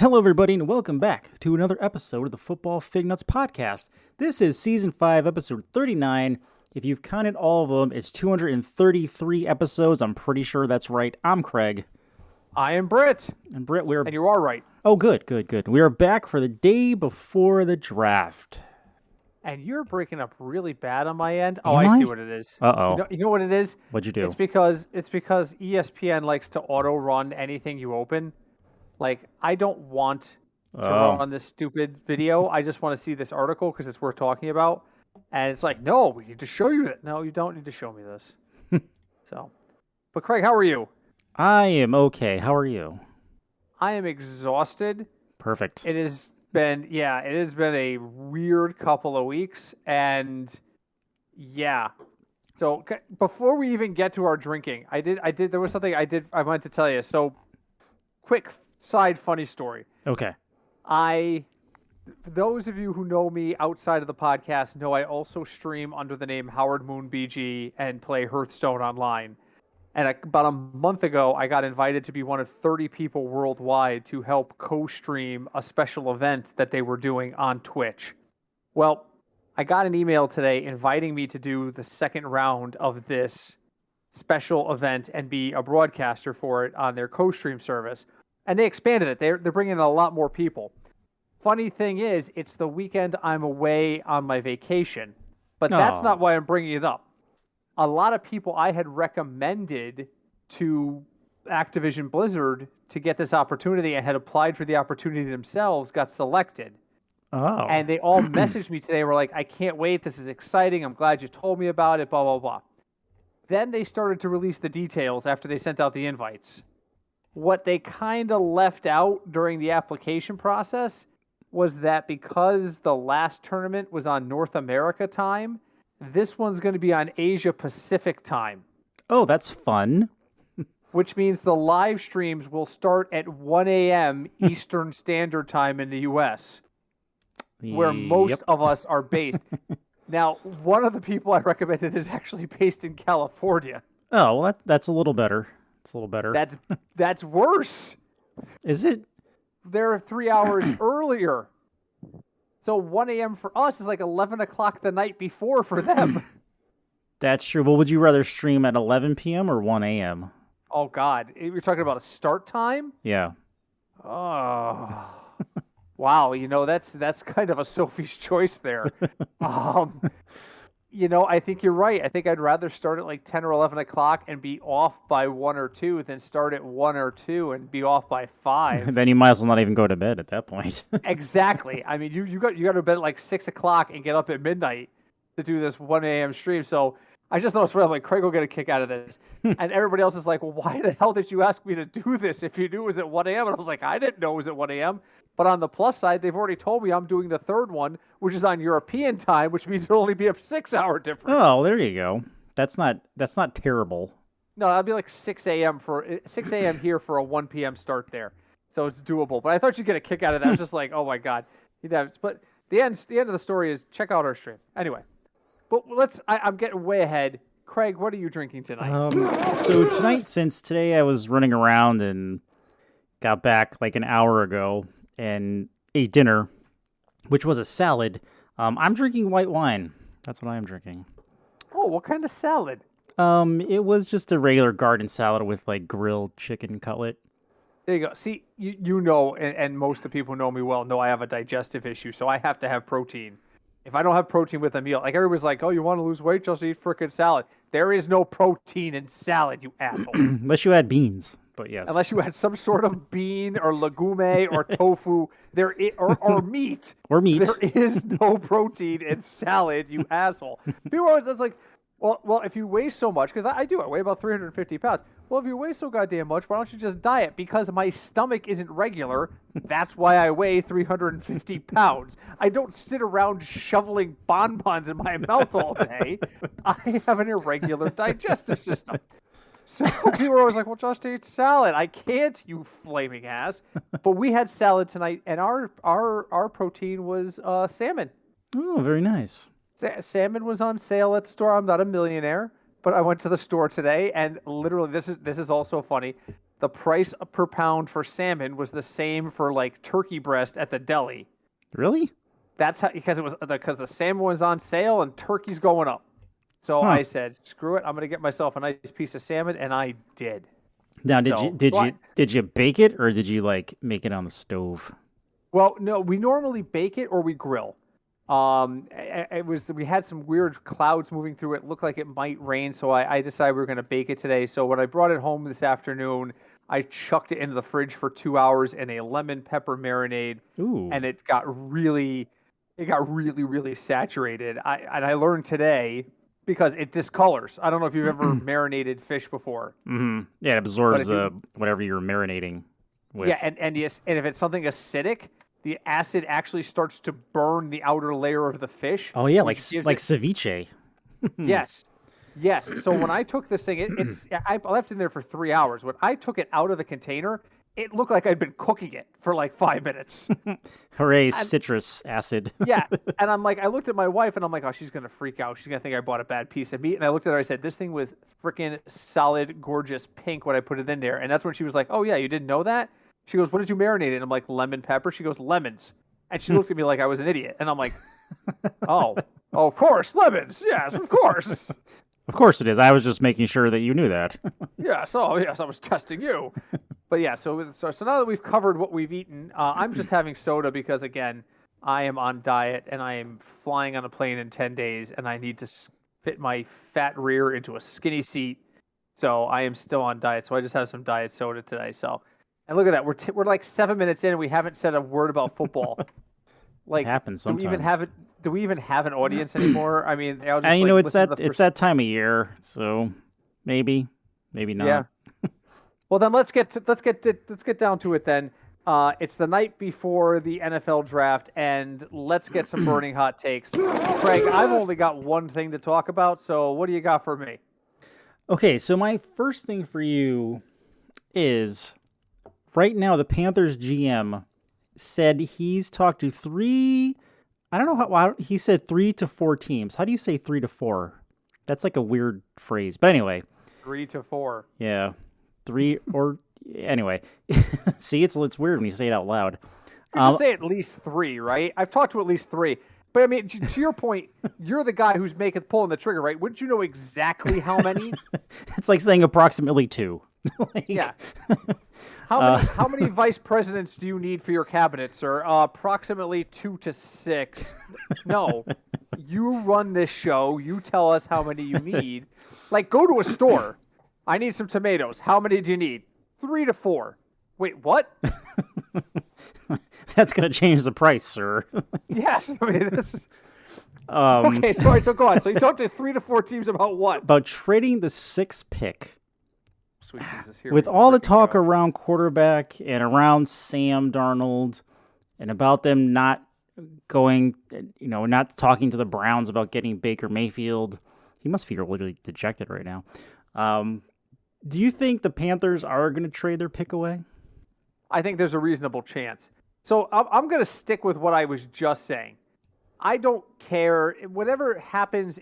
Hello, everybody, and welcome back to another episode of the Football Fignuts podcast. This is Season 5, Episode 39. If you've counted all of them, it's 233 episodes. I'm pretty sure that's right. I'm Craig. I am Britt. And Britt, And you are right. Oh, good. We are back for the day before the draft. And you're breaking up really bad on my end. Am I I? see what it is. Uh-oh. You know what it is? What'd you do? It's because ESPN likes to auto-run anything you open. Like, I don't want to run this stupid video. I just want to see this article because it's worth talking about. And it's like, no, we need to show you that. No, you don't need to show me this. But Craig, how are you? I am okay. How are you? I am exhausted. Perfect. It has been a weird couple of weeks, and yeah. So before we even get to our drinking, there was something I wanted to tell you. So quick side funny story. Okay. Those of you who know me outside of the podcast know I also stream under the name Howard Moon BG and play Hearthstone online. And about a month ago, I got invited to be one of 30 people worldwide to help co-stream a special event that they were doing on Twitch. Well, I got an email today inviting me to do the second round of this special event and be a broadcaster for it on their co-stream service. And they expanded it. They're bringing in a lot more people. Funny thing is, it's the weekend I'm away on my vacation. But that's not why I'm bringing it up. A lot of people I had recommended to Activision Blizzard to get this opportunity and had applied for the opportunity themselves got selected. Oh. And they all messaged me today. Were like, I can't wait. This is exciting. I'm glad you told me about it, blah, blah, blah. Then they started to release the details after they sent out the invites. What they kind of left out during the application process was that because the last tournament was on North America time, this one's going to be on Asia Pacific time. Oh, that's fun. Which means the live streams will start at 1 a.m. Eastern Standard Time in the U.S., where most of us are based. Now, one of the people I recommended is actually based in California. Oh, well, that's a little better. It's a little better. That's worse. Is it? They're 3 hours earlier. So 1 a.m. for us is like 11 o'clock the night before for them. That's true. Well, would you rather stream at 11 p.m. or 1 a.m.? Oh, God. You're talking about a start time? Yeah. Oh. Wow. That's kind of a Sophie's choice there. I think you're right. I think I'd rather start at like 10 or 11 o'clock and be off by 1 or 2 than start at 1 or 2 and be off by 5. Then you might as well not even go to bed at that point. Exactly. I mean, you got to bed at like 6 o'clock and get up at midnight to do this 1 a.m. stream. So I just noticed, I'm like, Craig will get a kick out of this. And everybody else is like, well, why the hell did you ask me to do this if you knew it was at 1 a.m.? And I was like, I didn't know it was at 1 a.m. But on the plus side, they've already told me I'm doing the third one, which is on European time, which means it'll only be a 6-hour difference. Oh, there you go. That's not terrible. No, that'd be like 6 a.m. here for a 1 p.m. start there. So it's doable. But I thought you'd get a kick out of that. I was just like, oh my God. But the end of the story is check out our stream. Anyway. But I'm getting way ahead. Craig, what are you drinking tonight? So tonight, since today I was running around and got back like an hour ago and ate dinner, which was a salad, I'm drinking white wine. That's what I'm drinking. Oh, what kind of salad? It was just a regular garden salad with like grilled chicken cutlet. There you go. See, you know, and most of the people who know me well know I have a digestive issue, so I have to have protein. If I don't have protein with a meal, like everybody's like, oh, you want to lose weight? Just eat frickin' salad. There is no protein in salad, you asshole. Unless you add beans, but yes. Unless you had some sort of bean or legume or tofu or meat. Or meat. There is no protein in salad, you asshole. People always, that's like, well, if you weigh so much, because I weigh about 350 pounds. Well, if you weigh so goddamn much, why don't you just diet? Because my stomach isn't regular. That's why I weigh 350 pounds. I don't sit around shoveling bonbons in my mouth all day. I have an irregular digestive system. So people are always like, well, just eat salad. I can't, you flaming ass. But we had salad tonight, and our protein was salmon. Oh, very nice. Salmon was on sale at the store. I'm not a millionaire, but I went to the store today, and literally, this is also funny. the price per pound for salmon was the same for like turkey breast at the deli. Really? That's how, because the salmon was on sale and turkey's going up. So I said, screw it, I'm gonna get myself a nice piece of salmon, and I did. Now, did you bake it, or did you like make it on the stove? Well, no, we normally bake it or we grill. We had some weird clouds moving through it. Looked like it might rain, so I decided we were going to bake it today. So when I brought it home this afternoon, I chucked it into the fridge for 2 hours in a lemon pepper marinade. Ooh. And it got really, really saturated. I learned today because it discolors. I don't know if you've ever marinated fish before. Mm-hmm. Yeah, it absorbs whatever you're marinating with. Yeah, and if it's something acidic, the acid actually starts to burn the outer layer of the fish. Oh yeah, like ceviche. Yes. So when I took this thing, I left it in there for 3 hours. When I took it out of the container, it looked like I'd been cooking it for like 5 minutes. Hooray, citrus acid. Yeah, and I'm like, I looked at my wife, and I'm like, oh, she's gonna freak out. She's gonna think I bought a bad piece of meat. And I looked at her, I said, this thing was freaking solid, gorgeous pink when I put it in there. And that's when she was like, oh yeah, you didn't know that? She goes, what did you marinate it? And I'm like, lemon pepper. She goes, lemons. And she looked at me like I was an idiot. And I'm like, oh, of course, lemons. Yes, of course. Of course it is. I was just making sure that you knew that. Yes, I was testing you. But yeah, so now that we've covered what we've eaten, I'm just having soda because, again, I am on diet and I am flying on a plane in 10 days and I need to fit my fat rear into a skinny seat. So I am still on diet. So I just have some diet soda today. So. And look at that. We're like 7 minutes in and we haven't said a word about football. Like, it happens sometimes. Do we even have an audience anymore? I mean, it's that time of year, so maybe not. Yeah. Well, then let's get down to it then. It's the night before the NFL draft, and let's get some burning hot takes. Craig, I've only got one thing to talk about, so what do you got for me? Okay, so my first thing for you is... Right now, the Panthers GM said he's talked to three. I don't know how he said 3 to 4 teams. How do you say 3 to 4? That's like a weird phrase. But anyway, 3 to 4. Yeah, 3 or anyway. See, it's weird when you say it out loud. You can say at least 3, right? I've talked to at least 3. But I mean, to your point, you're the guy who's pulling the trigger, right? Wouldn't you know exactly how many? It's like saying approximately 2. Yeah. How many vice presidents do you need for your cabinet, sir? Approximately 2 to 6. No, you run this show. You tell us how many you need. Like, go to a store. I need some tomatoes. How many do you need? 3 to 4. Wait, what? That's going to change the price, sir. Yes. I mean, this is... Okay, sorry. So go on. So you talked to 3 to 4 teams about what? About trading the 6th pick. Sweet Jesus, with all the talk around quarterback and around Sam Darnold and about them not going, not talking to the Browns about getting Baker Mayfield. He must feel literally dejected right now. Do you think the Panthers are going to trade their pick away? I think there's a reasonable chance. So I'm going to stick with what I was just saying. I don't care. Whatever happens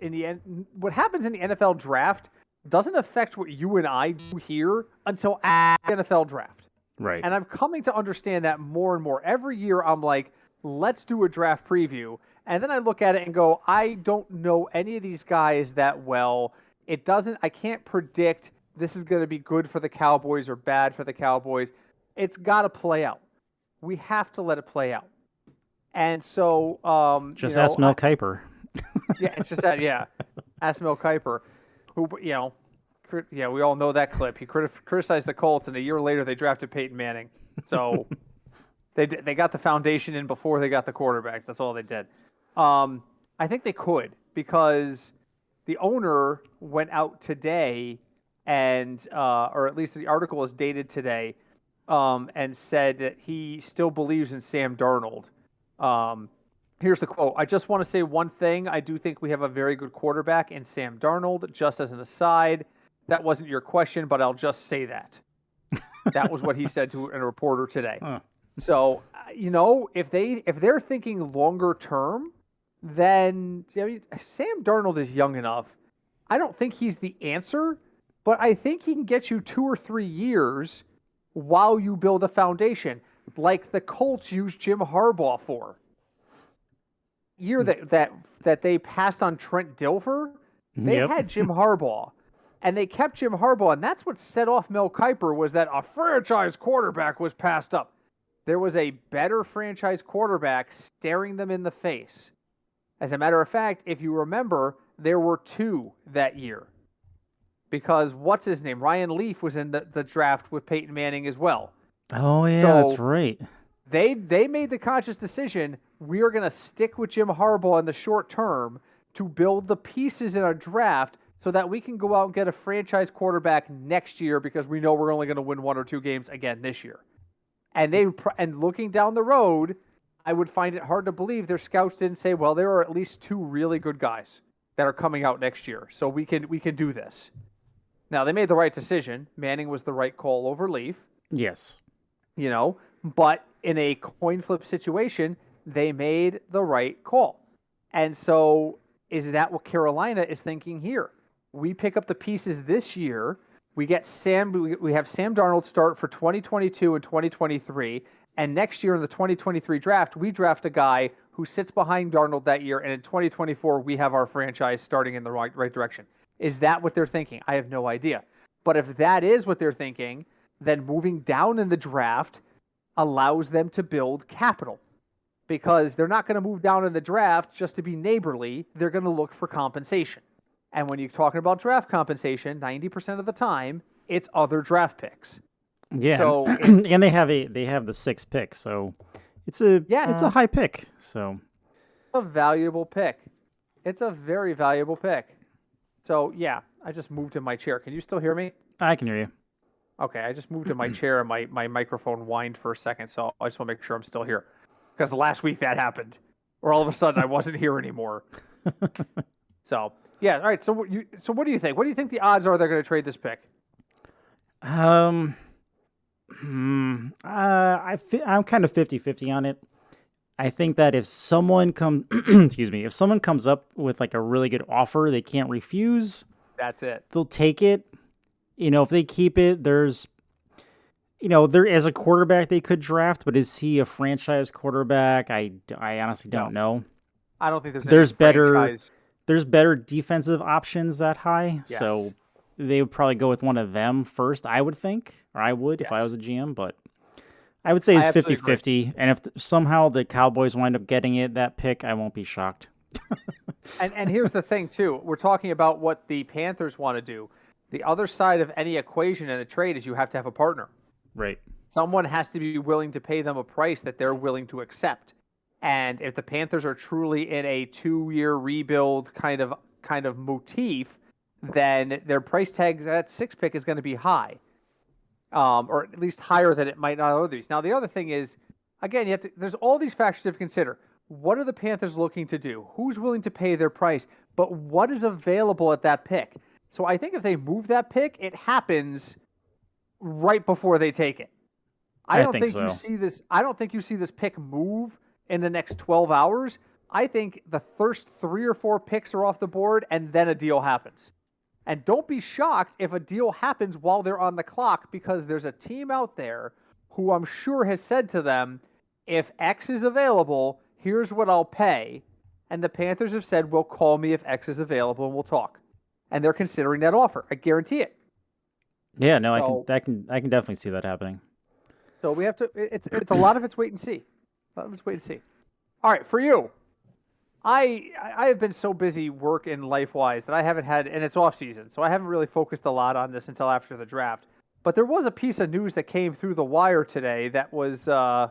what happens in the NFL draft doesn't affect what you and I do here until after the NFL draft. Right. And I'm coming to understand that more and more. Every year I'm like, let's do a draft preview. And then I look at it and go, I don't know any of these guys that well. I can't predict this is going to be good for the Cowboys or bad for the Cowboys. It's got to play out. We have to let it play out. And so... ask Mel Kiper. Yeah, it's just that, yeah. Ask Mel Kiper. Who, we all know that clip. He criticized the Colts, and a year later they drafted Peyton Manning. So they got the foundation in before they got the quarterback. That's all they did. I think they could because the owner went out today and, or at least the article is dated today, and said that he still believes in Sam Darnold. Here's the quote. I just want to say one thing. I do think we have a very good quarterback in Sam Darnold. Just as an aside, that wasn't your question, but I'll just say that. That was what he said to a reporter today. Huh. So, if they're thinking longer term, then Sam Darnold is young enough. I don't think he's the answer, but I think he can get you 2 or 3 years while you build a foundation, like the Colts used Jim Harbaugh for. Year that they passed on Trent Dilfer, they had Jim Harbaugh, and they kept Jim Harbaugh, and that's what set off Mel Kiper, was that a franchise quarterback was passed up. There was a better franchise quarterback staring them in the face. As a matter of fact, if you remember, there were 2 that year. Because what's his name? Ryan Leaf was in the draft with Peyton Manning as well. Oh, yeah, that's right. They made the conscious decision, we are going to stick with Jim Harbaugh in the short term to build the pieces in our draft so that we can go out and get a franchise quarterback next year, because we know we're only going to win 1 or 2 games again this year. And looking down the road, I would find it hard to believe their scouts didn't say, well, there are at least 2 really good guys that are coming out next year, so we can do this. Now, they made the right decision. Manning was the right call over Leaf. Yes. But in a coin flip situation, they made the right call. And so is that what Carolina is thinking here? We pick up the pieces this year. We get we have Sam Darnold start for 2022 and 2023. And next year in the 2023 draft, we draft a guy who sits behind Darnold that year. And in 2024, we have our franchise starting in the right direction. Is that what they're thinking? I have no idea. But if that is what they're thinking, then moving down in the draft allows them to build capital, because they're not going to move down in the draft just to be neighborly. They're going to look for compensation. And when you're talking about draft compensation, 90% of the time, it's other draft picks. Yeah. So and they have the 6th pick, so it's a high pick. So a valuable pick. It's a very valuable pick. So yeah, I just moved in my chair. Can you still hear me? I can hear you. Okay, I just moved in my chair and my microphone whined for a second, so I just want to make sure I'm still here. Because last week that happened, where all of a sudden I wasn't here anymore. So yeah, all right. So what do you think? What do you think the odds are they're going to trade this pick? I'm kind of 50-50 on it. I think that if someone if someone comes up with like a really good offer they can't refuse, that's it. They'll take it. If they keep it, there's, there as a quarterback they could draft, but is he a franchise quarterback? I honestly don't know. I don't think there's better defensive options that high. Yes. So they would probably go with one of them first, I would think, or I would if I was a GM, but I would say it's 50-50. And if somehow the Cowboys wind up getting that pick, I won't be shocked. and here's the thing too. We're talking about what the Panthers want to do. The other side of any equation in a trade is you have to have a partner. Right. Someone has to be willing to pay them a price that they're willing to accept. And if the Panthers are truly in a 2-year rebuild kind of motif, then their price tag, that 6th pick, is going to be high. Or at least higher than it might not otherwise. Now, the other thing is, again, there's all these factors to consider. What are the Panthers looking to do? Who's willing to pay their price? But what is available at that pick? So I think if they move that pick, it happens right before they take it. I don't think you see this. I don't think you see this pick move in the next 12 hours. I think the first 3 or 4 picks are off the board, and then a deal happens. And don't be shocked if a deal happens while they're on the clock, because there's a team out there who I'm sure has said to them, if X is available, here's what I'll pay. And the Panthers have said, well, call me if X is available and we'll talk. And they're considering that offer. I guarantee it. Yeah, no, I can definitely see that happening. So we have to. It's a lot of it's wait and see. All right, for you, I have been so busy work and life wise that I haven't had, and it's off season, so I haven't really focused a lot on this until after the draft. But there was a piece of news that came through the wire today that was kind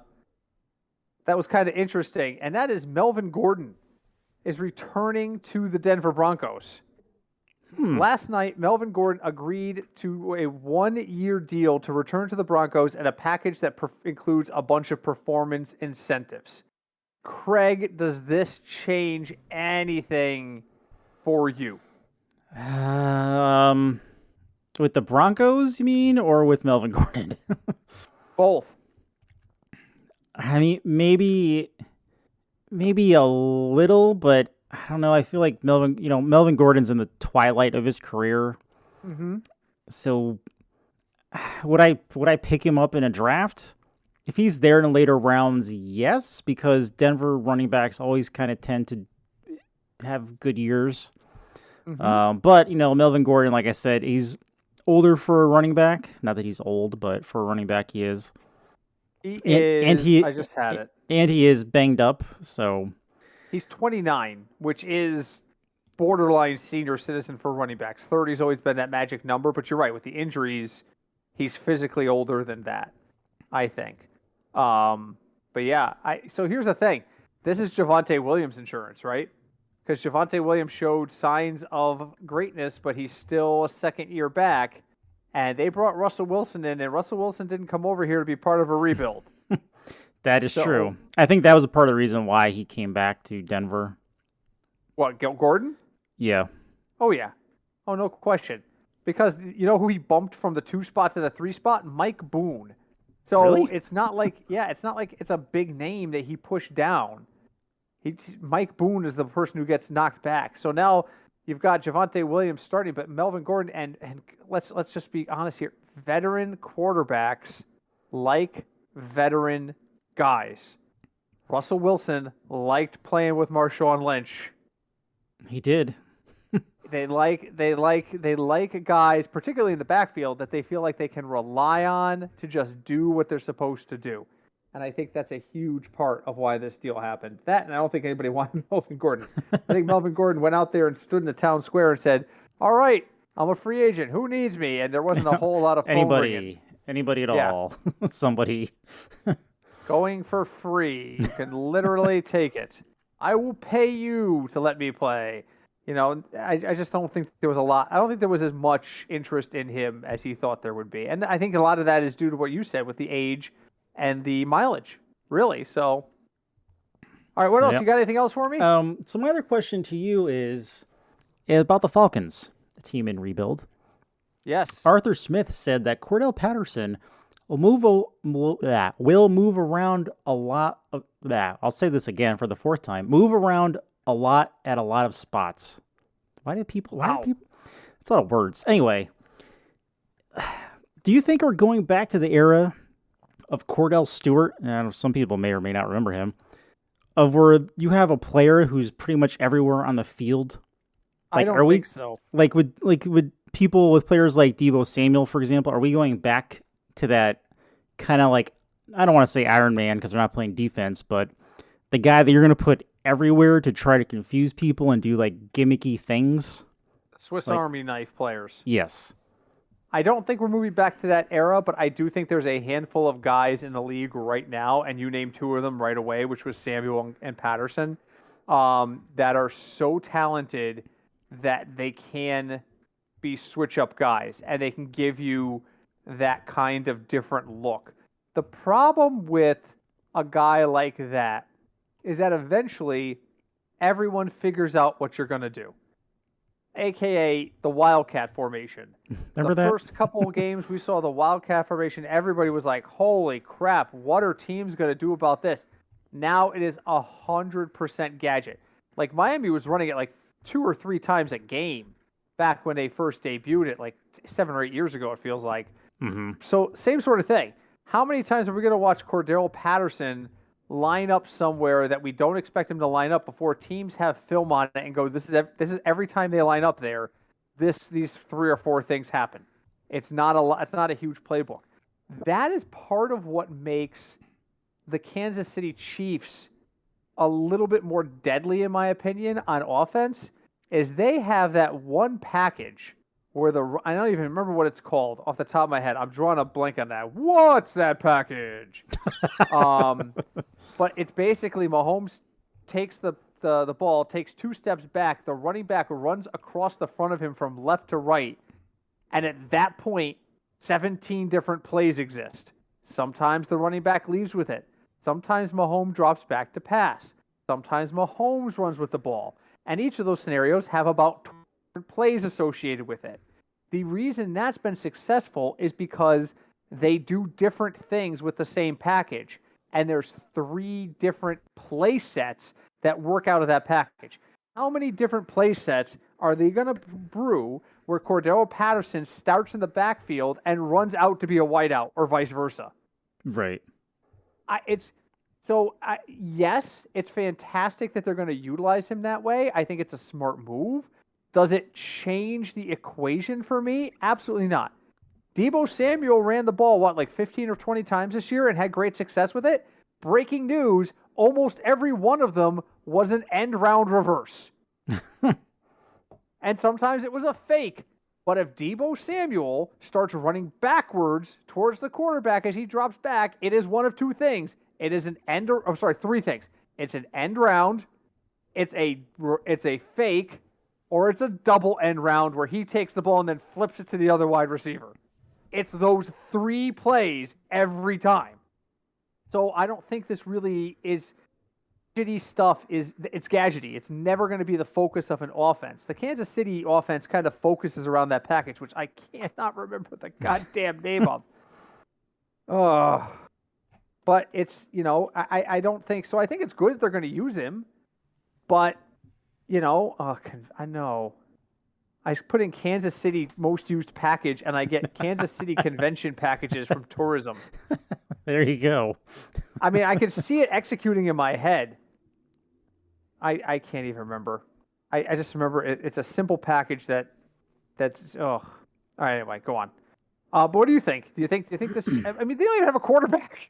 of interesting, and that is Melvin Gordon is returning to the Denver Broncos. Last night, Melvin Gordon agreed to a 1-year deal to return to the Broncos and a package that includes a bunch of performance incentives. Craig, does this change anything for you? With the Broncos, you mean, or with Melvin Gordon? Both. I mean, maybe a little, but I don't know. I feel like Melvin Gordon's in the twilight of his career. Mm-hmm. So Would I pick him up in a draft? If he's there in the later rounds, yes, because Denver running backs always kind of tend to have good years. But Melvin Gordon, like I said, he's older for a running back. Not that he's old, but for a running back, he is. He And is. he I just had it. and he is banged up. So He's 29, which is borderline senior citizen for running backs. 30's always been that magic number, but you're right. With the injuries, he's physically older than that, I think. But yeah, so here's the thing. This is Javonte Williams insurance, right? Because Javonte Williams showed signs of greatness, but he's still a second year back. And they brought Russell Wilson in, and Russell Wilson didn't come over here to be part of a rebuild. that is true. I think that was a part of the reason why he came back to Denver. What, Gordon? Yeah. Oh, yeah. Oh, no question. Because you know who he bumped from the 2 spot to the 3 spot? Mike Boone. So Really? it's not like it's a big name that he pushed down. Mike Boone is the person who gets knocked back. So now you've got Javonte Williams starting, but Melvin Gordon and let's just be honest here. Veteran quarterbacks like veteran guys. Russell Wilson liked playing with Marshawn Lynch. He did. They like guys, particularly in the backfield, that they feel like they can rely on to just do what they're supposed to do. And I think that's a huge part of why this deal happened. That, and I don't think anybody wanted Melvin Gordon. I think Melvin Gordon went out there and stood in the town square and said, "All right, I'm a free agent. Who needs me?" And there wasn't a whole lot of phone ringing. Anybody at all. Somebody. Going for free. You can literally take it. I will pay you to let me play. I just don't think there was a lot. I don't think there was as much interest in him as he thought there would be. And I think a lot of that is due to what you said with the age and the mileage, really. So, all right, what else? You got anything else for me? So my other question to you is about the Falcons, the team in rebuild. Yes. Arthur Smith said that Cordell Patterson will move around a lot. I'll say this again for the 4th time. Move around a lot at a lot of spots. Why do people? It's a lot of words. Anyway, do you think we're going back to the era of Cordell Stewart? And some people may or may not remember him. Of where you have a player who's pretty much everywhere on the field. I don't think so. Like with people with players like Deebo Samuel, for example, are we going back to that kind of like, I don't want to say Iron Man because they're not playing defense, but the guy that you're going to put everywhere to try to confuse people and do like gimmicky things? Swiss Army knife players. Yes. I don't think we're moving back to that era, but I do think there's a handful of guys in the league right now, and you named 2 of them right away, which was Samuel and Patterson, that are so talented that they can be switch-up guys, and they can give you that kind of different look. The problem with a guy like that is that eventually everyone figures out what you're going to do, a.k.a. the Wildcat formation. Remember the that? first couple of games we saw the Wildcat formation, everybody was like, holy crap, what are teams going to do about this? Now it is 100% gadget. Like Miami was running it like 2 or 3 times a game back when they first debuted it, like 7 or 8 years ago, it feels like. Mm-hmm. So same sort of thing. How many times are we going to watch Cordell Patterson line up somewhere that we don't expect him to line up before teams have film on it and go, this is every time they line up there, these 3 or 4 things happen. It's not a huge playbook. That is part of what makes the Kansas City Chiefs a little bit more deadly, in my opinion, on offense, is they have that one package where I don't even remember what it's called off the top of my head. I'm drawing a blank on that. What's that package? But it's basically Mahomes takes the ball, takes 2 steps back. The running back runs across the front of him from left to right. And at that point, 17 different plays exist. Sometimes the running back leaves with it. Sometimes Mahomes drops back to pass. Sometimes Mahomes runs with the ball. And each of those scenarios have about 20 plays associated with it. The reason that's been successful is because they do different things with the same package. And there's 3 different play sets that work out of that package. How many different play sets are they going to brew where Cordero Patterson starts in the backfield and runs out to be a wideout or vice versa. Right. Yes, it's fantastic that they're going to utilize him that way. I think it's a smart move. Does it change the equation for me? Absolutely not. Deebo Samuel ran the ball, like 15 or 20 times this year and had great success with it? Breaking news, almost every one of them was an end round reverse. And sometimes it was a fake. But if Deebo Samuel starts running backwards towards the quarterback as he drops back, it is one of two things. It is three things. It's an end round, it's a fake, or it's a double end round where he takes the ball and then flips it to the other wide receiver. It's those three plays every time. So I don't think this really is gadgety stuff. It's gadgety. It's never going to be the focus of an offense. The Kansas City offense kind of focuses around that package, which I cannot remember the goddamn name of. But it's, I don't think so. I think it's good that they're going to use him, but I know. I put in Kansas City most used package, and I get Kansas City convention packages from tourism. There you go. I mean, I could see it executing in my head. I can't even remember. I just remember it's a simple package that's. All right, anyway, go on. But what do you think? Do you think this? I mean, they don't even have a quarterback.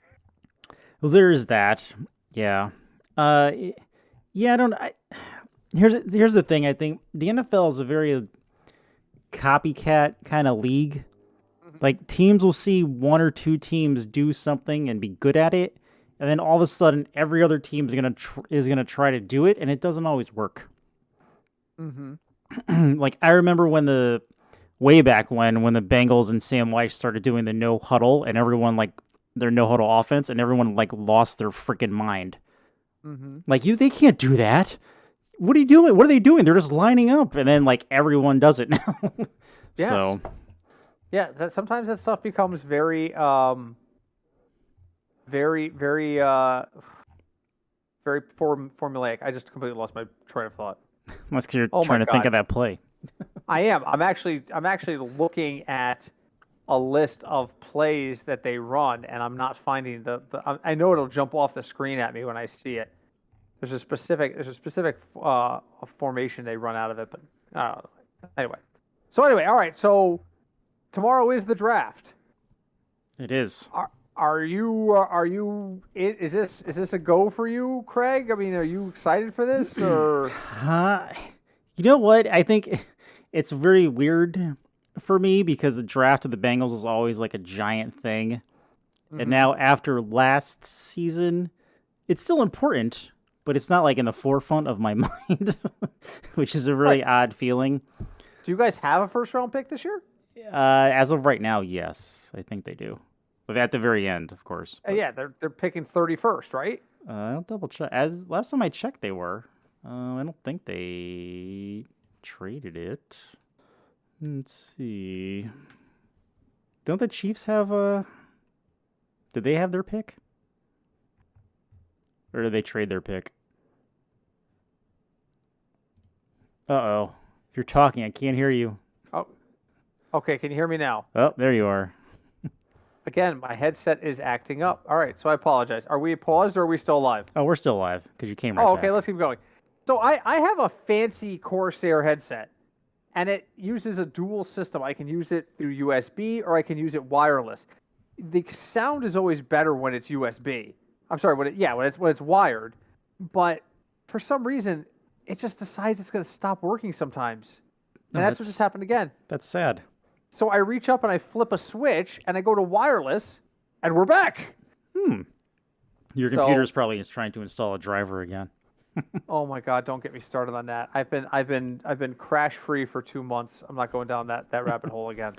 Well, there's that. Yeah. Here's the thing. I think the NFL is a very copycat kind of league. Like, teams will see one or two teams do something and be good at it, and then all of a sudden every other team is gonna try to do it, and it doesn't always work. Mm-hmm. Like, I remember way back when the Bengals and Sam Weiss started doing the no huddle, and everyone their no huddle offense, and everyone lost their freaking mind. Mm-hmm. Like, they can't do that. What are you doing? What are they doing? They're just lining up, and then everyone does it now. Yes. So, yeah, sometimes that stuff becomes very, very, very, very formulaic. I just completely lost my train of thought. That's because you're trying to think of that play. I am. I'm actually looking at a list of plays that they run, and I'm not finding I know it'll jump off the screen at me when I see it. There's a specific formation they run out of it, but anyway. So anyway, all right. So tomorrow is the draft. It is. Are you? Is this a go for you, Craig? I mean, are you excited for this or? You know what? I think it's very weird for me because the draft of the Bengals was always a giant thing, and now after last season, it's still important. But it's not in the forefront of my mind, which is a really odd feeling. Do you guys have a first round pick this year? As of right now, yes, I think they do. But at the very end, of course. Yeah, they're picking 31st, right? I'll double check. As last time I checked, they were. I don't think they traded it. Let's see. Don't the Chiefs have a? Did they have their pick? Or did they trade their pick? Uh-oh. If you're talking, I can't hear you. Oh, okay. Can you hear me now? Oh, there you are. Again, my headset is acting up. All right, so I apologize. Are we paused or are we still live? Oh, we're still live because you came right okay. back. Let's keep going. So I have a fancy Corsair headset, and it uses a dual system. I can use it through USB or I can use it wireless. The sound is always better when it's USB. I'm sorry, when it's wired, but for some reason it just decides it's going to stop working sometimes, and that's what just happened again. That's sad. So I reach up and I flip a switch and I go to wireless, and we're back. Your computer's probably just trying to install a driver again. Oh my God! Don't get me started on that. I've been crash free for 2 months. I'm not going down that rabbit hole again.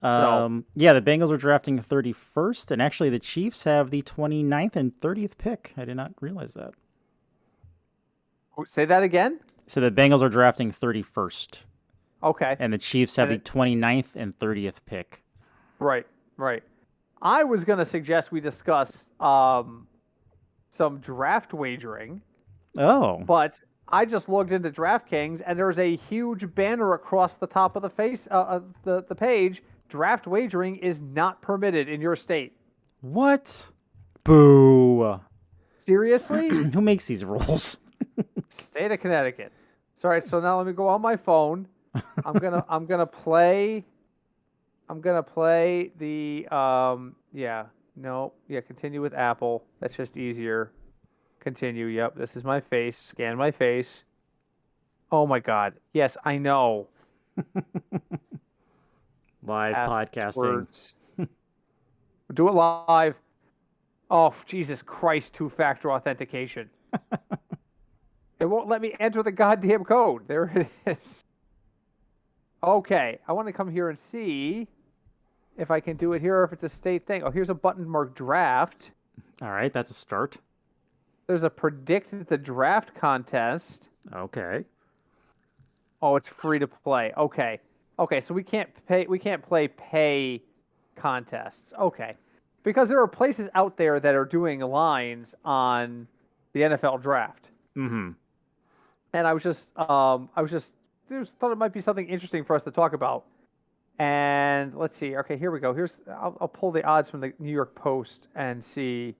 Yeah, the Bengals are drafting 31st, and actually the Chiefs have the 29th and 30th pick. I did not realize that. Say that again? So the Bengals are drafting 31st. Okay. And the Chiefs have the 29th and 30th pick. Right. I was going to suggest we discuss some draft wagering. Oh. But I just logged into DraftKings, and there's a huge banner across the top of the page. Draft wagering is not permitted in your state. What? Boo. Seriously? Who makes these rules? State of Connecticut. Sorry, so now let me go on my phone. I'm gonna play the continue with Apple. That's just easier. Continue. Yep, this is my face. Scan my face. Oh my god. Yes, I know. Live podcasting. Passwords. Do it live. Oh, Jesus Christ, two-factor authentication. It won't let me enter the goddamn code. There it is. Okay, I want to come here and see if I can do it here or if it's a state thing. Oh, here's a button marked draft. All right, that's a start. There's a predict the draft contest. Okay. Oh, it's free to play. Okay. Okay, so we can't play pay contests. Okay. Because there are places out there that are doing lines on the NFL draft. Mm-hmm. And I thought it might be something interesting for us to talk about. And let's see. Okay, here we go. I'll pull the odds from the New York Post and see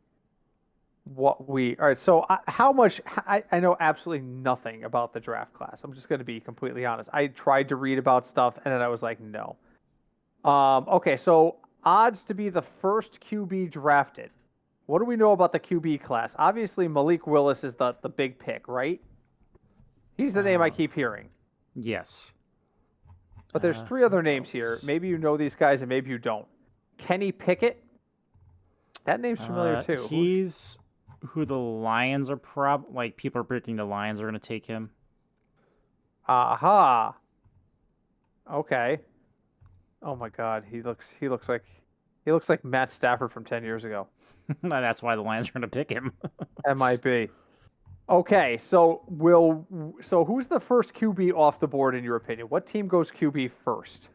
all right. So how much, I know absolutely nothing about the draft class. I'm just going to be completely honest. I tried to read about stuff and then I was like, no. Okay. So odds to be the first QB drafted. What do we know about the QB class? Obviously Malik Willis is the big pick, right? He's the name I keep hearing. Yes. But there's three other names here. Maybe you know these guys and maybe you don't. Kenny Pickett. That name's familiar too. He's who the Lions are people are predicting the Lions are going to take him. Aha. Okay. Oh my God, he looks like Matt Stafford from 10 years ago. That's why the Lions are going to pick him. That might be. Okay, so who's the first QB off the board in your opinion? What team goes QB first?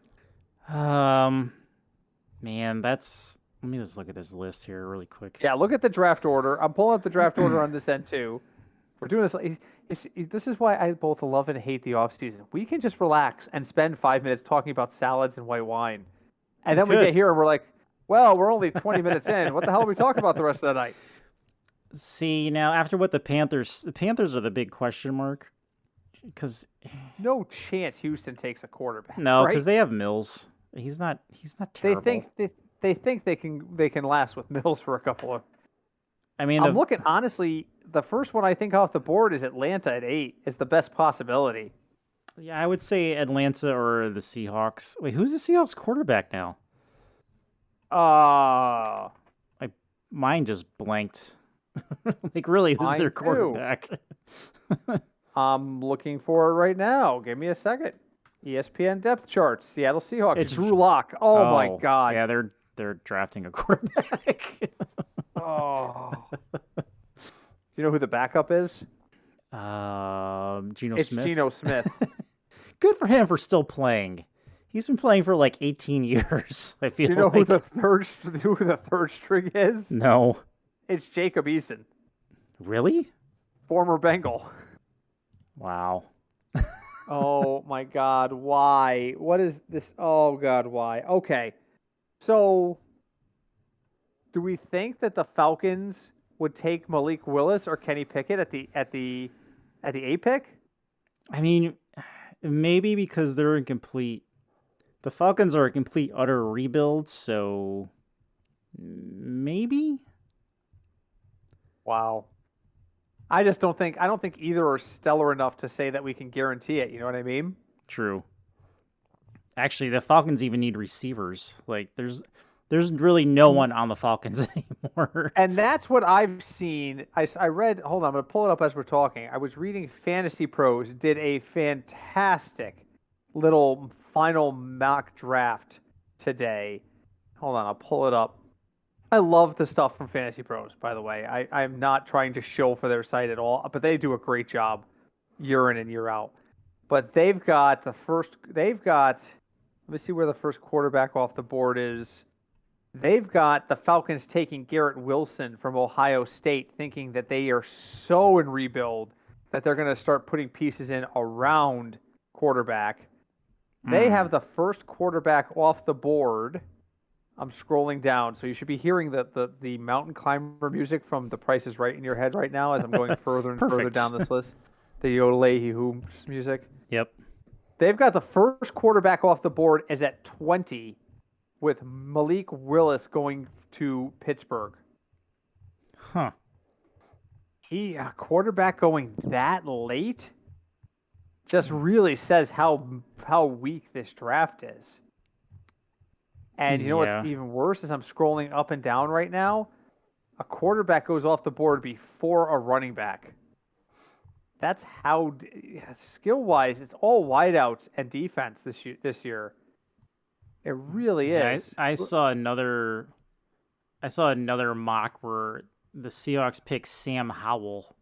Man, let me just look at this list here really quick. Yeah, look at the draft order. I'm pulling up the draft order on this end too. We're doing this. This is why I both love and hate the off season. We can just relax and spend 5 minutes talking about salads and white wine, and then we get here and we're like, well, we're only 20 minutes in. What the hell are we talking about the rest of the night? See, now after what the Panthers are the big question mark, because no chance Houston takes a quarterback. No, because right? they have Mills. He's not terrible. They think they can last with Mills for a couple of. I mean, I'm looking honestly. The first one I think off the board is Atlanta at 8 is the best possibility. Yeah, I would say Atlanta or the Seahawks. Wait, who's the Seahawks quarterback now? Mine just blanked. Like, really, who's their quarterback? I'm looking for it right now. Give me a second. ESPN depth charts. Seattle Seahawks. It's Drew Lock. Oh my God. Yeah, they're drafting a quarterback. Oh. Do you know who the backup is? Geno Smith. It's Geno Smith. Good for him for still playing. He's been playing for like 18 years. I feel. Do you know like. who the third string is? No. It's Jacob Eason. Really? Former Bengal. Wow. Oh my God! Why? What is this? Oh God! Why? Okay. So, do we think that the Falcons would take Malik Willis or Kenny Pickett at the 8 pick? I mean, maybe because they're incomplete. The Falcons are a complete utter rebuild, so maybe. Wow. I don't think either are stellar enough to say that we can guarantee it. You know what I mean? True. Actually, the Falcons even need receivers. Like, there's really no one on the Falcons anymore. And that's what I've seen. I read, hold on, I'm going to pull it up as we're talking. I was reading Fantasy Pros did a fantastic little final mock draft today. Hold on, I'll pull it up. I love the stuff from Fantasy Pros, by the way. I'm not trying to shill for their site at all, but they do a great job year in and year out. But let me see where the first quarterback off the board is. They've got the Falcons taking Garrett Wilson from Ohio State, thinking that they are so in rebuild that they're going to start putting pieces in around quarterback. They have the first quarterback off the board. I'm scrolling down, so you should be hearing the mountain climber music from The Price is Right in your head right now as I'm going further and further down this list. The yodelay-hee-hoo music. Yep. They've got the first quarterback off the board is at 20 with Malik Willis going to Pittsburgh. Huh. A quarterback going that late just really says how weak this draft is. And you know what's even worse is I'm scrolling up and down right now. A quarterback goes off the board before a running back. That's how skill-wise, it's all wideouts and defense this year. It really is. I saw another mock where the Seahawks pick Sam Howell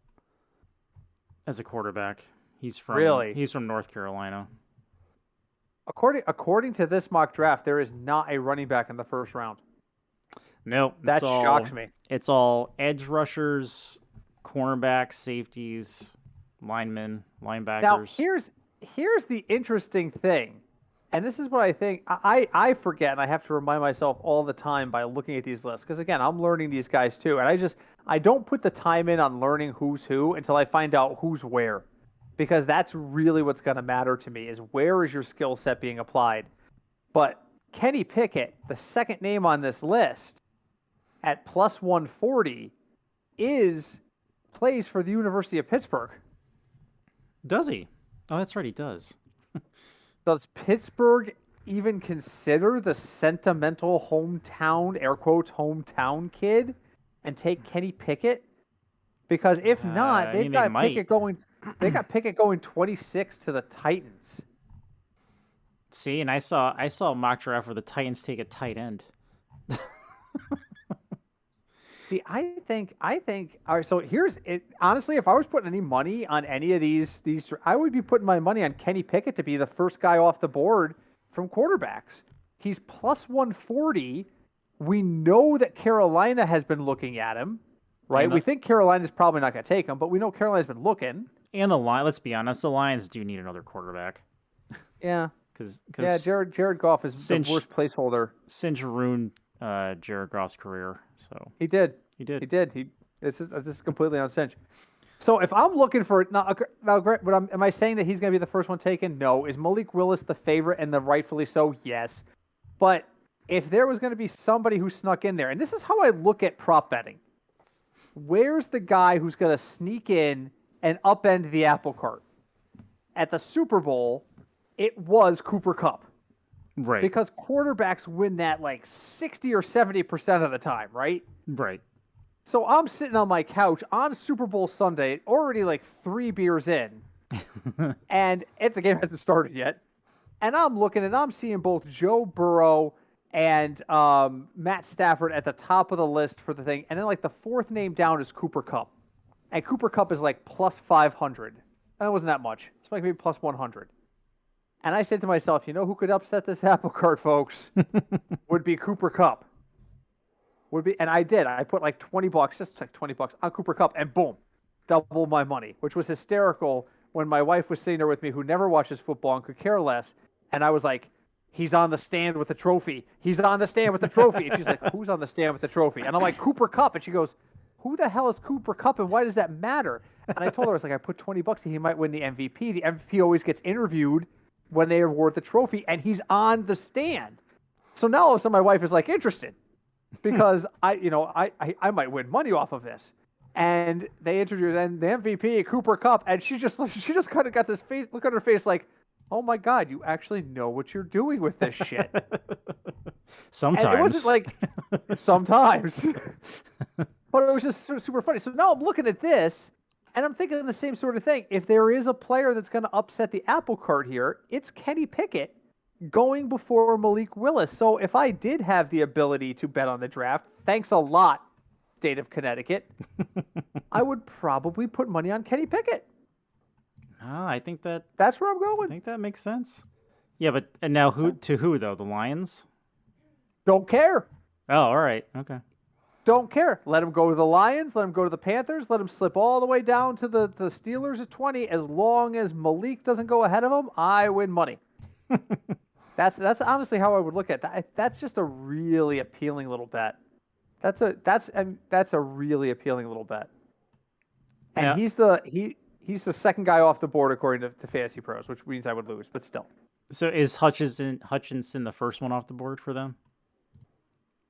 as a quarterback. He's from North Carolina. According to this mock draft, there is not a running back in the first round. Nope. That shocks me. It's all edge rushers, cornerbacks, safeties, linemen, linebackers. Now, here's the interesting thing. And this is what I think. I forget, and I have to remind myself all the time by looking at these lists. Because, again, I'm learning these guys, too. And I don't put the time in on learning who's who until I find out who's where. Because that's really what's going to matter to me, is where is your skill set being applied. But Kenny Pickett, the second name on this list, at plus 140, plays for the University of Pittsburgh. Does he? Oh, that's right, he does. Does Pittsburgh even consider the sentimental hometown, air quotes, hometown kid and take Kenny Pickett? Because if not, they got Pickett going 26 to the Titans. See, and I saw a mock draft where the Titans take a tight end. See, I think. All right, so here's it. Honestly, if I was putting any money on any of these, I would be putting my money on Kenny Pickett to be the first guy off the board from quarterbacks. He's plus 140. We know that Carolina has been looking at him, right? We think Carolina's probably not going to take him, but we know Carolina's been looking. And let's be honest, the Lions do need another quarterback. Yeah. Because Jared Goff is the worst placeholder. Since ruined Jared Goff's career. So He did. This is completely on cinch. So if I'm looking for now, but am I saying that he's going to be the first one taken? No. Is Malik Willis the favorite and the rightfully so? Yes. But if there was going to be somebody who snuck in there, and this is how I look at prop betting. Where's the guy who's going to sneak in and upend the apple cart? At the Super Bowl, it was Cooper Kupp. Right. Because quarterbacks win that like 60 or 70% of the time, right? Right. So I'm sitting on my couch on Super Bowl Sunday, already like 3 beers in, and the game hasn't started yet. And I'm looking and I'm seeing both Joe Burrow and Matt Stafford at the top of the list for the thing. And then like the fourth name down is Cooper Kupp. And Cooper Kupp is like plus 500. That wasn't that much. It's like maybe plus 100. And I said to myself, you know who could upset this apple cart, folks? Would be Cooper Kupp. And I did. I put like $20, just like $20 on Cooper Kupp, and boom, double my money, which was hysterical when my wife was sitting there with me, who never watches football and could care less. And I was like, he's on the stand with the trophy. He's on the stand with the trophy. And she's like, who's on the stand with the trophy? And I'm like, Cooper Kupp. And she goes, who the hell is Cooper Kupp, and why does that matter? And I told her, I was like, I put $20 and he might win the MVP. The MVP always gets interviewed when they award the trophy, and he's on the stand. So now all of a sudden my wife is like interested because I might win money off of this. And they introduced and the MVP, Cooper Kupp, and she just kind of got this look on her face like, oh my God, you actually know what you're doing with this shit. Sometimes. And it wasn't like sometimes. But it was just super funny. So now I'm looking at this, and I'm thinking the same sort of thing. If there is a player that's going to upset the apple cart here, it's Kenny Pickett going before Malik Willis. So if I did have the ability to bet on the draft, thanks a lot, state of Connecticut, I would probably put money on Kenny Pickett. I think that's where I'm going. I think that makes sense. Yeah, but and now who though? The Lions? Don't care. Oh, all right. Okay. don't care. Let him go to the Lions. Let him go to the Panthers. Let him slip all the way down to the Steelers at 20. As long as Malik doesn't go ahead of him, I win money. That's honestly how I would look at that. That's just a really appealing little bet. That's a really appealing little bet. And Yeah. he's the second guy off the board according to Fantasy Pros, which means I would lose, but still. So is Hutchinson the first one off the board for them?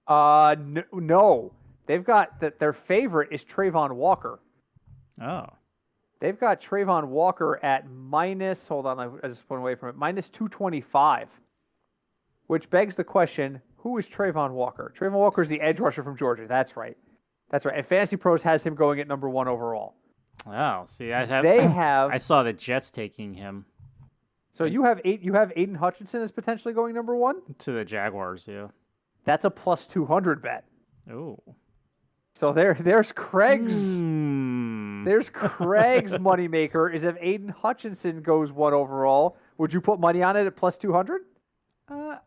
No. They've got their favorite is Trayvon Walker. Oh. They've got Trayvon Walker at minus, hold on, I just went away from it, minus 225, which begs the question, who is Trayvon Walker? Trayvon Walker is the edge rusher from Georgia. That's right. And Fantasy Pros has him going at number 1 overall. Oh, see, I saw the Jets taking him. So you have Aiden Hutchinson as potentially going number 1? To the Jaguars, yeah. That's a plus 200 bet. Oh. So there's Craig's there's Craig's moneymaker is if Aiden Hutchinson goes 1 overall. Would you put money on it at plus 200?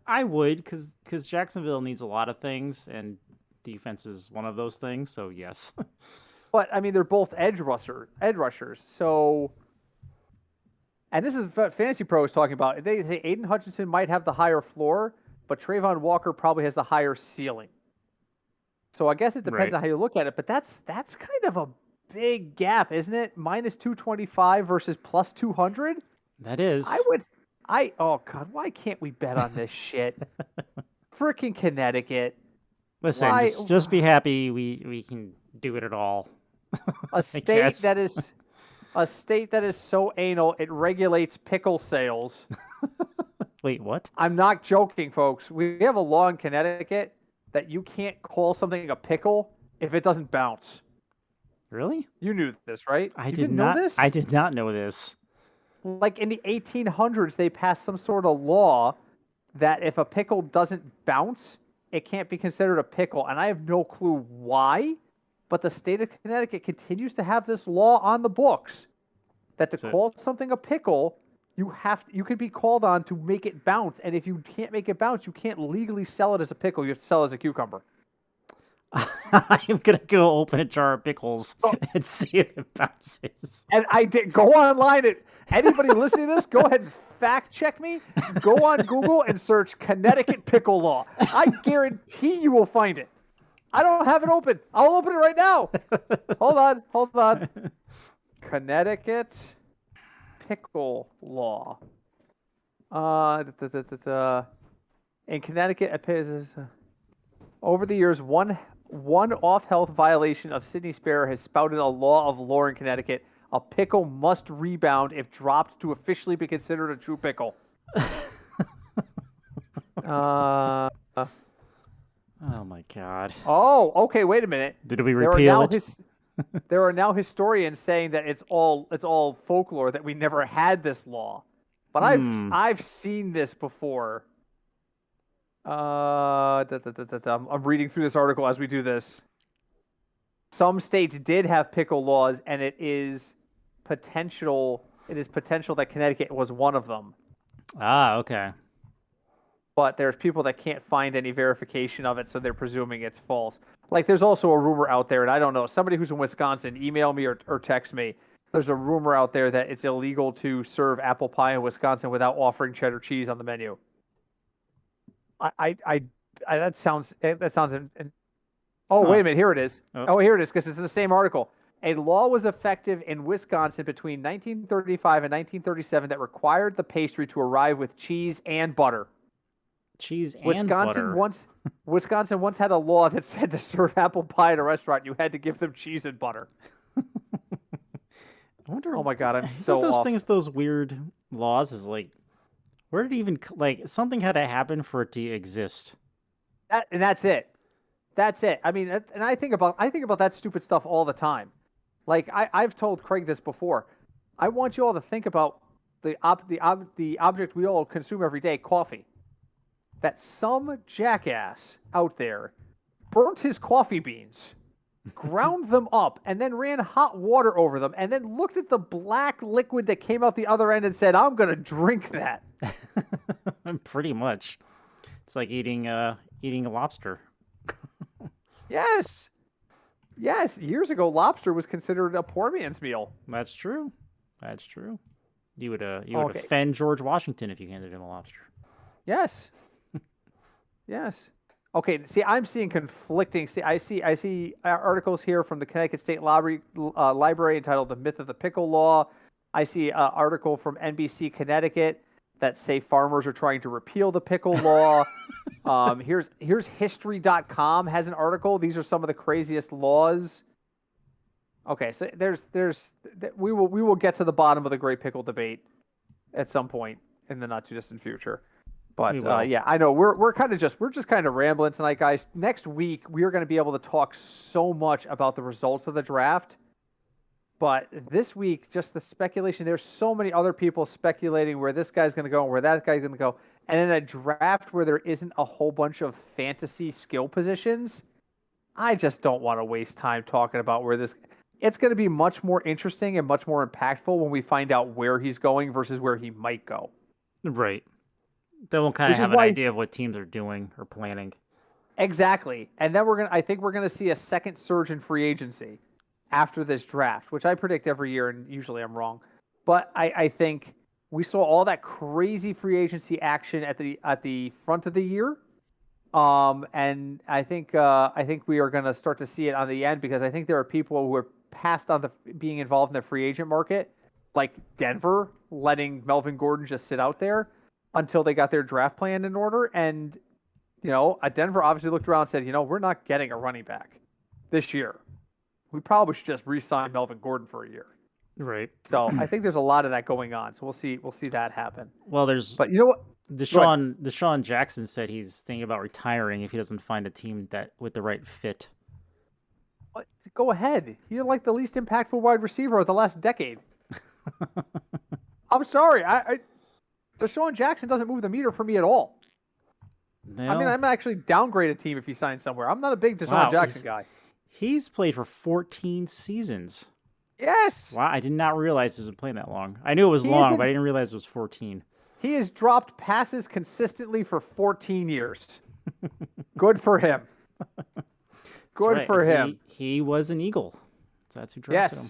I would, because Jacksonville needs a lot of things, and defense is one of those things. So yes. But I mean, they're both edge rushers. So, and this is what Fantasy Pro is talking about. They say Aiden Hutchinson might have the higher floor, but Trayvon Walker probably has the higher ceiling. So I guess it depends on how you look at it, but that's kind of a big gap, isn't it? Minus 225 versus plus 200. That is. Oh God, why can't we bet on this shit? Freaking Connecticut. Listen, just be happy we can do it at all. A state that is so anal it regulates pickle sales. Wait, what? I'm not joking, folks. We have a law in Connecticut that you can't call something a pickle if it doesn't bounce. Really? You knew this, right? I didn't know this? I did not know this. Like in the 1800s, they passed some sort of law that if a pickle doesn't bounce, it can't be considered a pickle. And I have no clue why, but the state of Connecticut continues to have this law on the books that call something a pickle, you can be called on to make it bounce. And if you can't make it bounce, you can't legally sell it as a pickle. You have to sell it as a cucumber. I'm going to go open a jar of pickles and see if it bounces. And I did go online. Anybody listening to this, go ahead and fact check me. Go on Google and search Connecticut pickle law. I guarantee you will find it. I don't have it open. I'll open it right now. Hold on. Connecticut pickle law. In Connecticut, it appears over the years, one off-health violation of Sydney Sparrow has spouted a law of lore in Connecticut. A pickle must rebound if dropped to officially be considered a true pickle. Oh my God. Oh, okay. Wait a minute. Did we repeal it? There are now historians saying that it's all folklore, that we never had this law. But I've seen this before. I'm reading through this article as we do this. Some states did have pickle laws, and it is potential that Connecticut was one of them. Ah, okay. But there's people that can't find any verification of it, so they're presuming it's false. Like, there's also a rumor out there, and I don't know, somebody who's in Wisconsin, email me or text me. There's a rumor out there that it's illegal to serve apple pie in Wisconsin without offering cheddar cheese on the menu. That sounds. Oh, wait a minute. Here it is. Oh, here it is, because it's in the same article. A law was effective in Wisconsin between 1935 and 1937 that required the pastry to arrive with cheese and butter. Butter. Wisconsin once had a law that said to serve apple pie at a restaurant, you had to give them cheese and butter. I wonder. Oh my God, I'm so those off. things, those weird laws, is like, where did it even something had to happen for it to exist? And that's it. That's it. I mean, and I think about that stupid stuff all the time. Like I've told Craig this before. I want you all to think about the object we all consume every day, coffee. That some jackass out there burnt his coffee beans, ground them up, and then ran hot water over them, and then looked at the black liquid that came out the other end and said, "I'm going to drink that." Pretty much. It's like eating a lobster. Yes. Yes, years ago, lobster was considered a poor man's meal. That's true. That's true. You would Okay. offend George Washington if you handed him a lobster. Yes. Yes. Okay. See, I'm seeing conflicting. See, I see articles here from the Connecticut State Library entitled "The Myth of the Pickle Law." I see an article from NBC Connecticut that say farmers are trying to repeal the pickle law. Here's history.com has an article. These are some of the craziest laws. Okay, so we will get to the bottom of the great pickle debate at some point in the not too distant future. But yeah, I know we're just kind of rambling tonight, guys. Next week we are going to be able to talk so much about the results of the draft. But this week, just the speculation. There's so many other people speculating where this guy's going to go and where that guy's going to go. And in a draft where there isn't a whole bunch of fantasy skill positions, I just don't want to waste time talking about where this. It's going to be much more interesting and much more impactful when we find out where he's going versus where he might go. Right. Then we'll kind of have an idea of what teams are doing or planning. Exactly. And then I think we're going to see a second surge in free agency after this draft, which I predict every year, and usually I'm wrong. But I think we saw all that crazy free agency action at the front of the year. And I think we are going to start to see it on the end, because I think there are people who are passed on being involved in the free agent market, like Denver letting Melvin Gordon just sit out there until they got their draft plan in order. And, Denver obviously looked around and said, we're not getting a running back this year. We probably should just re-sign Melvin Gordon for a year. Right. So I think there's a lot of that going on. So we'll see that happen. Well, but you know what? Deshaun Jackson said he's thinking about retiring if he doesn't find a team with the right fit. Go ahead. You're like the least impactful wide receiver of the last decade. I'm sorry. Deshaun Jackson doesn't move the meter for me at all. No. I mean, I'm actually downgrade a team if he signs somewhere. I'm not a big Deshaun Jackson guy. He's played for 14 seasons. Yes. Wow, I did not realize he was playing that long. I knew it was long, but I didn't realize it was 14. He has dropped passes consistently for 14 years. Good for him. Good for him. He was an Eagle. So that's who drafted him.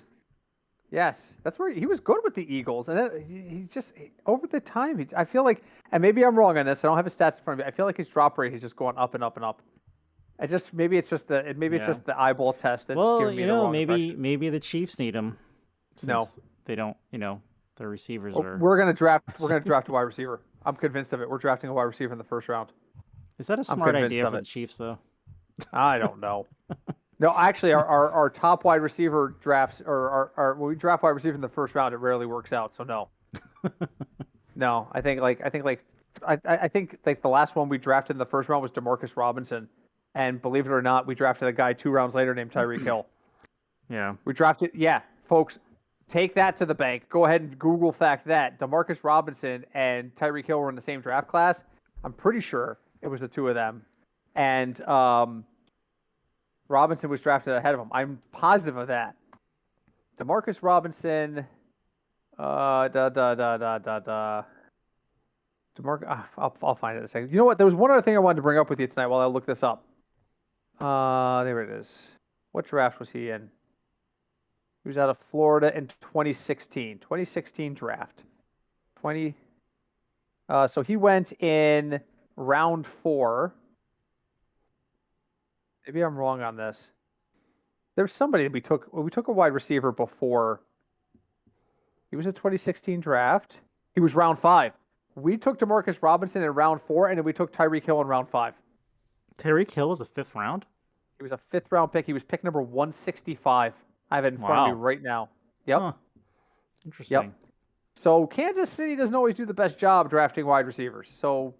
Yes, that's where he was good with the Eagles, and then he's just over the time. I feel like, and maybe I'm wrong on this. I don't have his stats in front of me. I feel like his drop rate is just going up and up and up. Maybe it's just the eyeball test. That's giving me the wrong impression. maybe the Chiefs need him. No, they don't. Their receivers are. We're gonna draft a wide receiver. I'm convinced of it. We're drafting a wide receiver in the first round. Is that a smart idea for the Chiefs, though? I don't know. No, actually, our top wide receiver drafts, or when we draft wide receiver in the first round, it rarely works out. So no, no. I think the last one we drafted in the first round was Demarcus Robinson, and believe it or not, we drafted a guy 2 rounds later named Tyreek Hill. Yeah, we drafted. Yeah, folks, take that to the bank. Go ahead and Google fact that Demarcus Robinson and Tyreek Hill were in the same draft class. I'm pretty sure it was the two of them, and Robinson was drafted ahead of him. I'm positive of that. Demarcus Robinson. DeMarcus. I'll find it in a second. You know what? There was one other thing I wanted to bring up with you tonight while I look this up. There it is. What draft was he in? He was out of Florida in 2016. 2016 draft. So he went in round 4. Maybe I'm wrong on this. There's somebody that we took a wide receiver before. He was a 2016 draft. He was round 5. We took Demarcus Robinson in round 4, and then we took Tyreek Hill in round 5. Tyreek Hill was a 5th round? He was a 5th round pick. He was pick number 165. I have it in front of me right now. Yep. Huh. Interesting. Yep. So Kansas City doesn't always do the best job drafting wide receivers. So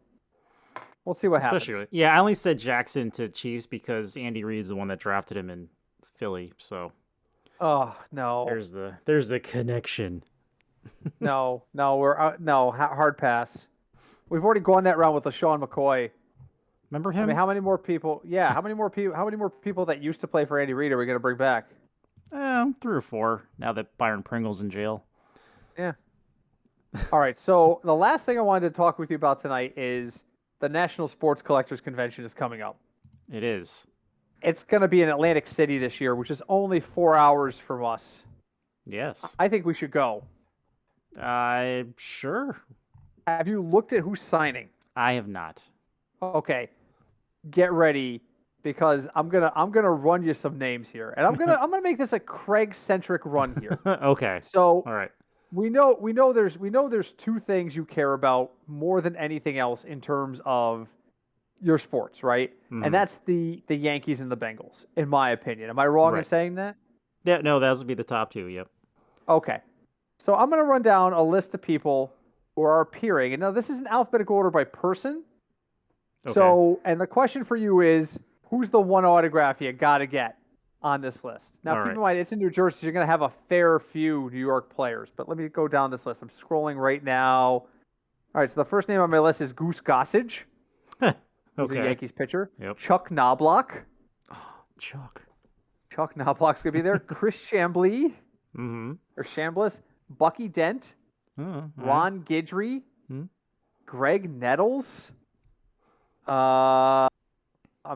we'll see what happens. Yeah, I only said Jackson to Chiefs because Andy Reid's the one that drafted him in Philly. So. Oh no. There's the connection. No, hard pass. We've already gone that round with LaShawn McCoy. Remember him? I mean, how many more people? Yeah, how many more people that used to play for Andy Reid are we going to bring back? 3 or 4. Now that Byron Pringle's in jail. Yeah. All right. So the last thing I wanted to talk with you about tonight is the National Sports Collectors Convention is coming up. It is. It's going to be in Atlantic City this year, which is only 4 hours from us. Yes. I think we should go. Sure. Have you looked at who's signing? I have not. Okay, get ready because I'm gonna run you some names here, and I'm gonna make this a Craig centric run here. Okay. So All right. we know there's two things you care about more than anything else in terms of your sports, right? Mhm. And that's the Yankees and the Bengals, in my opinion. Am I wrong in Right. saying that? Yeah, no, those would be the top two. Yep. Okay. So I'm going to run down a list of people who are appearing. And now this is in alphabetical order by person. Okay. So, and the question for you is, who's the one autograph you got to get on this list? Now, All keep right. in mind, it's in New Jersey, so you're going to have a fair few New York players. But let me go down this list. I'm scrolling right now. All right, so the first name on my list is Goose Gossage, who's a Okay. Yankees pitcher. Yep. Chuck Knobloch. Chuck. Chuck Knobloch's going to be there. Chris Chambly, Mm-hmm. or Chambliss. Bucky Dent. Oh, all right. Ron Guidry. Hmm. Greg Nettles. I'm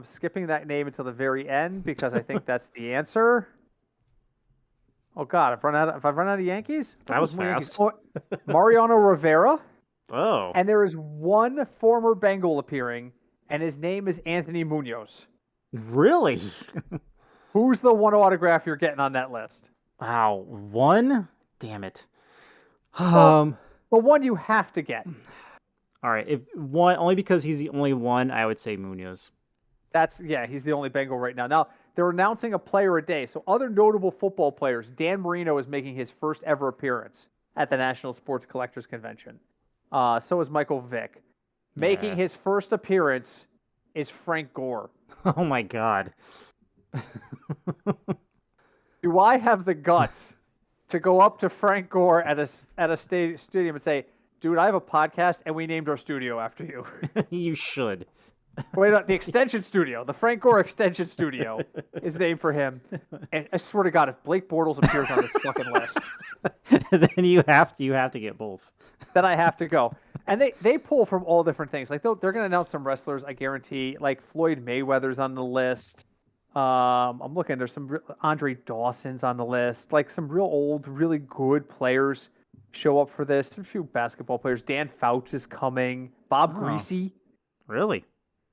skipping that name until the very end because I think that's the answer. Oh God, I've run out of Yankees? That was More Yankees. fast. Oh, Mariano Rivera. Oh. And there is one former Bengal appearing, and his name is Anthony Munoz. Really? Who's the one autograph you're getting on that list? Wow. One? Damn it. Well, the one you have to get. All right. If one, only because he's the only one, I would say Munoz. He's the only Bengal right now. Now, they're announcing a player a day. So other notable football players, Dan Marino is making his first ever appearance at the National Sports Collectors Convention. So is Michael Vick. Making Yeah. his first appearance is Frank Gore. Oh my God. Do I have the guts to go up to Frank Gore at a stadium and say, dude, I have a podcast and we named our studio after you? You should. Wait, no, the extension studio, the Frank Gore extension studio is named for him. And I swear to God, if Blake Bortles appears on this fucking list, Then you have to get both. then I have to go. And they pull from all different things. Like they're going to announce some wrestlers, I guarantee. Like Floyd Mayweather's on the list. I'm looking. There's some Andre Dawson's on the list. Like some real old, really good players show up for this. A few basketball players. Dan Fouts is coming. Bob Greasy. Really?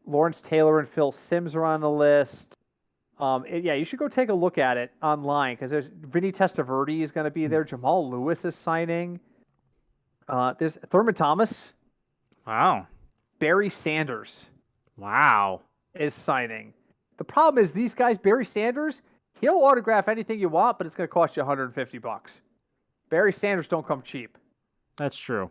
Lawrence Taylor and Phil Simms are on the list. You should go take a look at it online because there's Vinny Testaverde is going to be there. Jamal Lewis is signing. There's Thurman Thomas. Wow. Barry Sanders Wow. is signing. The problem is these guys, Barry Sanders, he'll autograph anything you want, but it's going to cost you $150. Barry Sanders don't come cheap. That's true.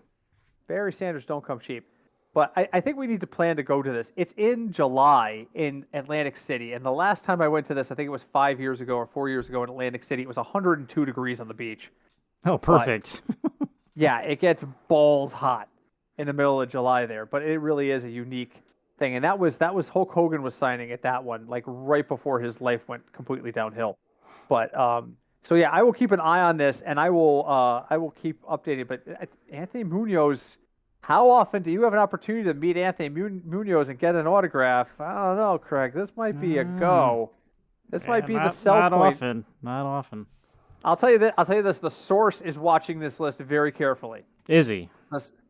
Barry Sanders don't come cheap. But I think we need to plan to go to this. It's in July in Atlantic City. And the last time I went to this, I think it was 5 years ago or 4 years ago in Atlantic City. It was 102 degrees on the beach. Oh, perfect. Yeah, it gets balls hot in the middle of July there. But it really is a unique thing. And that was Hulk Hogan was signing at that one, like right before his life went completely downhill. But so yeah, I will keep an eye on this and I will keep updating. But Anthony Munoz, how often do you have an opportunity to meet Anthony Munoz and get an autograph? I don't know, Craig. This might be a go. This might be the sell not point. Often. Not often. I'll tell you this. The source is watching this list very carefully. Is he?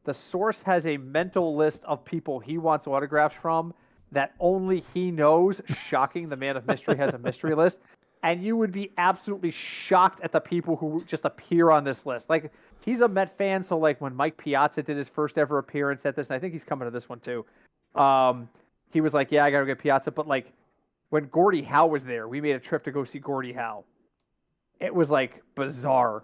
The source has a mental list of people he wants autographs from that only he knows. Shocking. The man of mystery has a mystery list. And you would be absolutely shocked at the people who just appear on this list. Like, he's a Met fan, so like when Mike Piazza did his first ever appearance at this, and I think he's coming to this one too. He was like, yeah, I got to get Piazza. But like when Gordie Howe was there, we made a trip to go see Gordie Howe. It was like bizarre.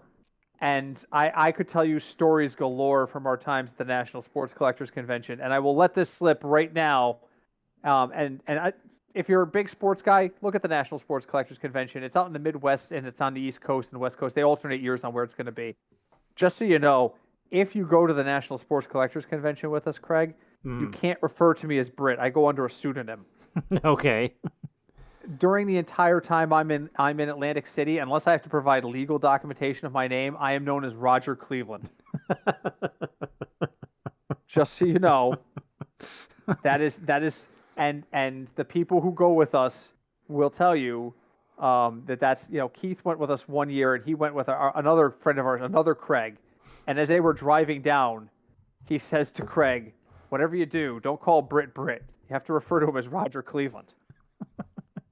And I could tell you stories galore from our times at the National Sports Collectors Convention. And I will let this slip right now. If you're a big sports guy, look at the National Sports Collectors Convention. It's out in the Midwest and it's on the East Coast and the West Coast. They alternate years on where it's going to be. Just so you know, if you go to the National Sports Collectors Convention with us, Craig, you can't refer to me as Britt. I go under a pseudonym. Okay. During the entire time I'm in Atlantic City, unless I have to provide legal documentation of my name, I am known as Roger Cleveland. Just so you know, that is, and the people who go with us will tell you that's Keith went with us one year, and he went with another friend of ours, another Craig. And as they were driving down, he says to Craig, "Whatever you do, don't call Britt Britt. You have to refer to him as Roger Cleveland."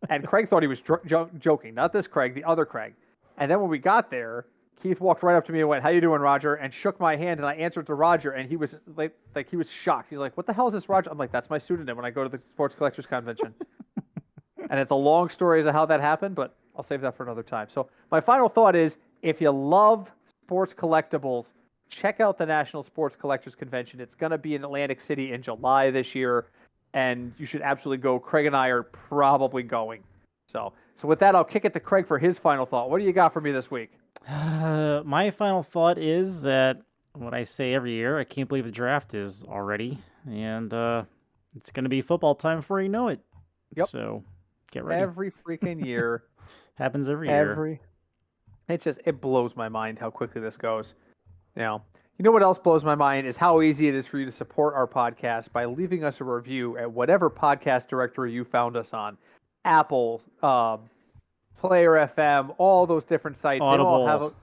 And Craig thought he was joking, not this Craig, the other Craig. And then when we got there, Keith walked right up to me and went, "How you doing, Roger?" and shook my hand, and I answered to Roger, and he was like he was shocked. He's like, "What the hell is this, Roger?" I'm like, "That's my pseudonym when I go to the Sports Collectors Convention." And it's a long story as to how that happened, but I'll save that for another time. So my final thought is, if you love sports collectibles, check out the National Sports Collectors Convention. It's going to be in Atlantic City in July this year, and you should absolutely go. Craig and I are probably going. So with that, I'll kick it to Craig for his final thought. What do you got for me this week? My final thought is that what I say every year, I can't believe the draft is already, and it's going to be football time before you know it. Yep. So get ready. Every freaking year. Happens every year. It blows my mind how quickly this goes. You know what else blows my mind is how easy it is for you to support our podcast by leaving us a review at whatever podcast directory you found us on. Apple, Player FM, all those different sites. Audible. They all have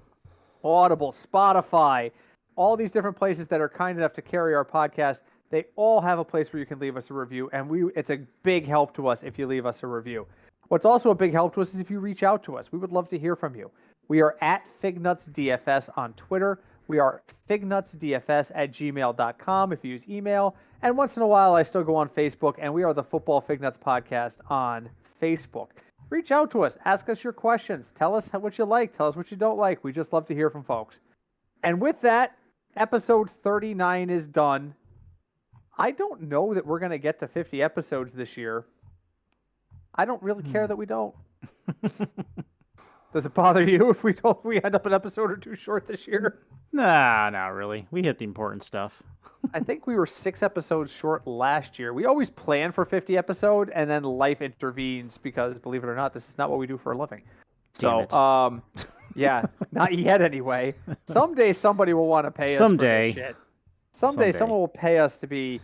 Audible, Spotify, all these different places that are kind enough to carry our podcast. They all have a place where you can leave us a review, and it's a big help to us if you leave us a review. What's also a big help to us is if you reach out to us. We would love to hear from you. We are at FignutsDFS on Twitter. We are fignutsdfs@gmail.com if you use email. And once in a while, I still go on Facebook, and we are the Football Fignuts Podcast on Facebook. Reach out to us. Ask us your questions. Tell us what you like. Tell us what you don't like. We just love to hear from folks. And with that, episode 39 is done. I don't know that we're going to get to 50 episodes this year. I don't really care that we don't. Does it bother you if we end up an episode or two short this year? Nah, not really. We hit the important stuff. I think we were 6 episodes short last year. We always plan for 50 episodes, and then life intervenes because, believe it or not, this is not what we do for a living. Damn So, yeah, not yet anyway. Someday somebody will want to pay us Someday. for this shit. Someday someone will pay us to be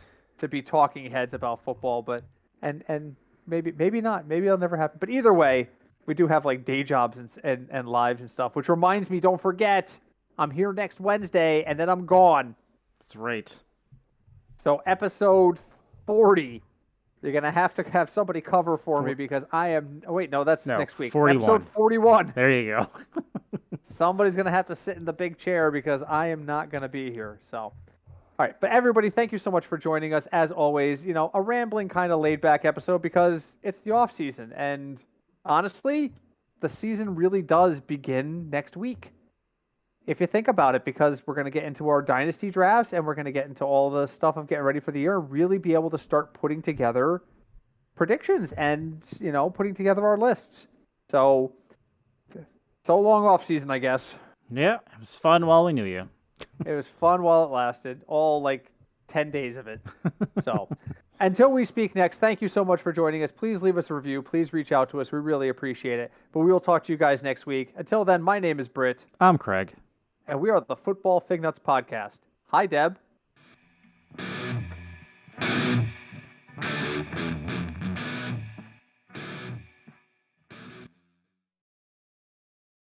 talking heads about football, but and maybe not. Maybe it'll never happen. But either way, we do have like day jobs and lives and stuff, which reminds me, don't forget, I'm here next Wednesday, and then I'm gone. That's right. So episode 40, you're going to have somebody cover for me because I am... Oh, wait, no, that's next week. 41. Episode 41. There you go. Somebody's going to have to sit in the big chair because I am not going to be here. So, all right. But everybody, thank you so much for joining us. As always, a rambling kind of laid-back episode because it's the off season. And honestly, the season really does begin next week. If you think about it, because we're going to get into our dynasty drafts and we're going to get into all the stuff of getting ready for the year, really be able to start putting together predictions and, putting together our lists. So long off season, I guess. Yeah, it was fun while we knew you. It was fun while it lasted, all like 10 days of it. So until we speak next, thank you so much for joining us. Please leave us a review. Please reach out to us. We really appreciate it. But we will talk to you guys next week. Until then, my name is Britt. I'm Craig. And we are the Football Fignuts Podcast. Hi, Deb.